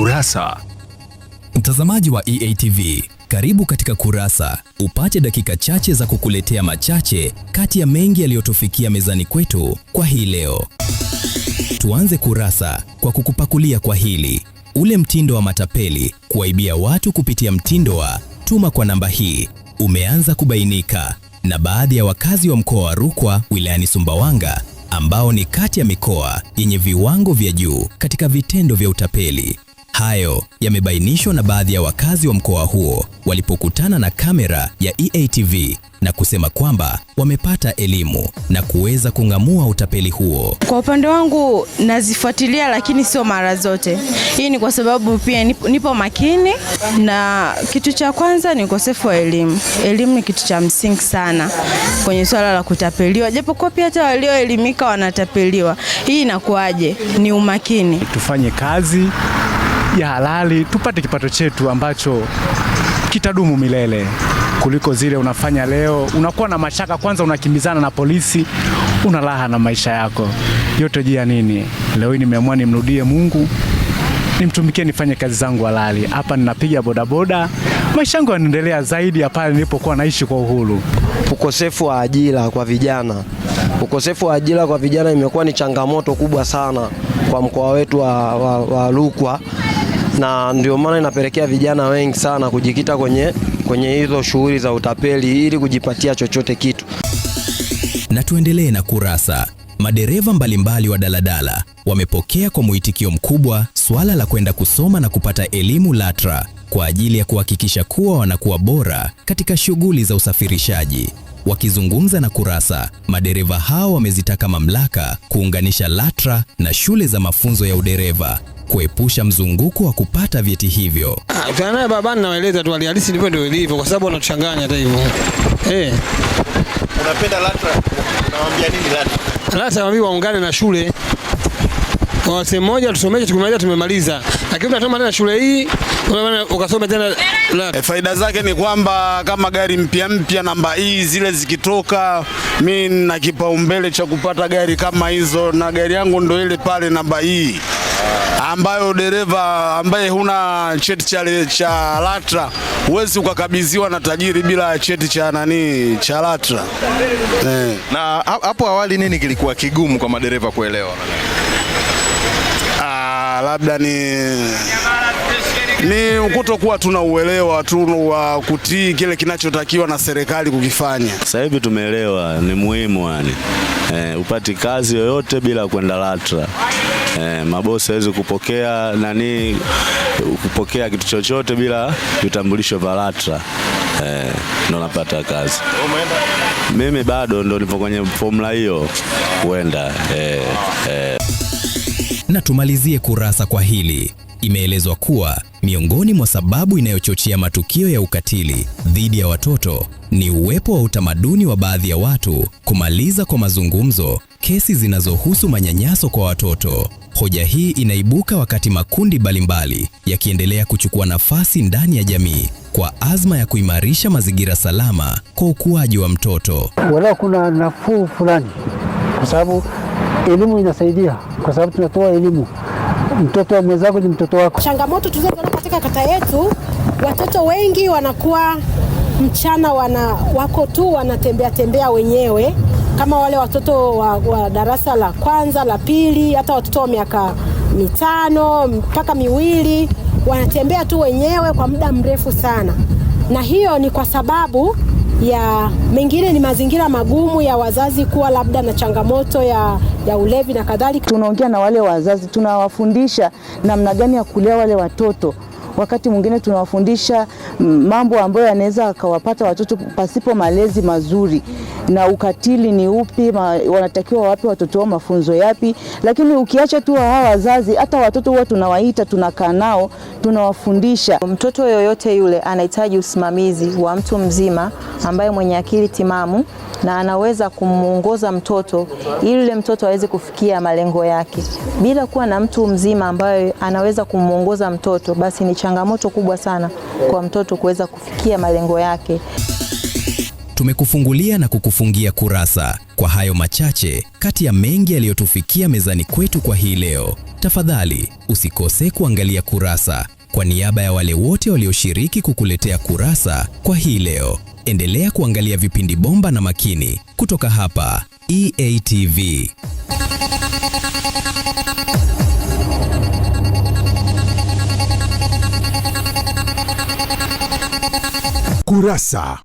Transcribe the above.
Kurasa. Mtazamaji wa EATV, karibu katika Kurasa, upate dakika chache za kukuletea machache kati ya mengi yaliyotufikia mezani kwetu kwa hii leo. Tuanze Kurasa kwa kukupakulia kwa hili. Ule mtindo wa matapeli kuwaibia watu kupitia mtindo wa tuma kwa namba hii umeanza kubainika, na baadhi ya wakazi wa mkoa wa Rukwa wilayani Sumbawanga, ambao ni kati ya mikoa yenye viwango vya juu katika vitendo vya utapeli. Hayo yamebainishwa na baadhi ya wakazi wa mkoa huo walipokutana na kamera ya EATV na kusema kwamba wamepata elimu na kuweza kung'amua utapeli huo. Kwa upande wangu nazifuatilia, lakini sio mara zote. Hii ni kwa sababu pia nipo makini, na kitu cha kwanza ni ukosefu wa elimu. Elimu ni kitu cha msingi sana kwenye swala la kutapeliwa. Japokuwa pia hata walioelimika wanatapeliwa. Hii inakuaje? Ni umakini. Tufanye kazi ya halali, tupate kipato chetu ambacho kitadumu milele, kuliko zile unafanya leo unakuwa na mashaka, kwanza unakimbizana na polisi, unalaha na maisha yako yote. Jia nini? Leo hii nimeamua nimrudie Mungu, nimtumikie, nifanye kazi zangu halali. Hapa ninapiga bodaboda, maisha yangu yanaendelea zaidi ya pale nilipokuwa naishi kwa uhuru. Ukosefu wa ajira kwa vijana. Ukosefu wa ajira kwa vijana imekuwa ni changamoto kubwa sana kwa mkoa wetu wa Rukwa, na ndio maana inapelekea vijana wengi sana kujikita kwenye hizo shughuli za utapeli ili kujipatia chochote kitu. Na tuendelee na Kurasa. Madereva mbalimbali wa daladala wamepokea kwa mwitikio mkubwa swala la kwenda kusoma na kupata elimu LATRA kwa ajili ya kuhakikisha kuwa wanakuwa bora katika shughuli za usafirishaji. Wakizungumza na Kurasa, madereva hao wamezitaka mamlaka kuunganisha LATRA na shule za mafunzo ya udereva kuepusha mzunguko wa kupata vyeti hivyo. Tunaye babani na waeleza tu halisi ndivyo ndio ilivyo, kwa sababu wanachanganya hata hivyo. Unapenda LATRA? Unawaambia nini LATRA? LATRA waambie waungane na shule. Kwa sehemu moja tusomeshe, tukimaliza tumemaliza. Lakini tunataka tena shule hii ukasome tena LATRA. Faida zake ni kwamba kama gari mpya namba hii zile zikitoka, mimi na kipaumbele cha kupata gari kama hizo, na gari yangu ndio ile pale namba hii, ambayo dereva ambaye huna cheti cha LATRA huwezi ukakabidhiwa na tajiri bila cheti cha LATRA. Na hapo awali nini kilikuwa kigumu kwa madereva kuelewa? Labda ni kutokuwa tuna uelewa tu wa kutii kile kinachotakiwa na serikali kukifanya. Sasa hivi tumeelewa ni muhimu yani. Upati kazi yoyote bila kwenda LATRA. Mabosi hawezi kupokea kitu chochote bila vitambulisho vya LATRA. Ndo napata kazi. Mimi bado ndo nipo kwenye formula hiyo kuenda. Na tumalizie Kurasa kwa hili. Imeelezwa kuwa miongoni mwa sababu inayochochea matukio ya ukatili dhidi ya watoto ni uwepo wa utamaduni wa baadhi ya watu kumaliza kwa mazungumzo kesi zinazohusu manyanyaso kwa watoto. Hoja hii inaibuka wakati makundi mbalimbali yakiendelea kuchukua nafasi ndani ya jamii kwa azma ya kuimarisha mazingira salama kwa ukuaji wa mtoto. Wala kuna nafuu fulani, kwa sababu elimu inasaidia, kwa sababu tunatoa elimu. Mtoto wa mwenzako ni mtoto wako. Changamoto tulizoona katika kata yetu, watoto wengi wanakuwa mchana wako tu wanatembea wenyewe, kama wale watoto wa darasa la kwanza, la pili, hata watoto wa miaka 5 mpaka 2 wanatembea tu wenyewe kwa muda mrefu sana. Na hiyo ni kwa sababu ya mengine ni mazingira magumu ya wazazi kuwa labda na changamoto ya ulevi na kadhalika. Tunaongea na wale wazazi, tunawafundisha namna gani ya kulea wale watoto. Wakati mwingine tunawafundisha mambo ambayo yanaweza akawapata watoto pasipo malezi mazuri, na ukatili ni upi, wanatakiwa wapi watoto wao, mafunzo yapi. Lakini ukiacha tu hawa wazazi, hata watoto huwa tunawaita, tunakaa nao, tunawafundisha. Mtoto yoyote yule anahitaji usimamizi wa mtu mzima ambaye mwenye akili timamu na anaweza kumuongoza mtoto ili yule mtoto aweze kufikia malengo yake. Bila kuwa na mtu mzima ambaye anaweza kumuongoza mtoto, basi ni changamoto kubwa sana kwa mtoto kuweza kufikia malengo yake. Tumekufungulia na kukufungia kurasa kwa hayo machache kati ya mengi yaliyotufikia mezani kwetu kwa hii leo. Tafadhali usikose kuangalia Kurasa. Kwa niaba ya wale wote walioshiriki kukuletea Kurasa kwa hii leo, endelea kuangalia vipindi bomba na makini kutoka hapa EATV. Kurasa.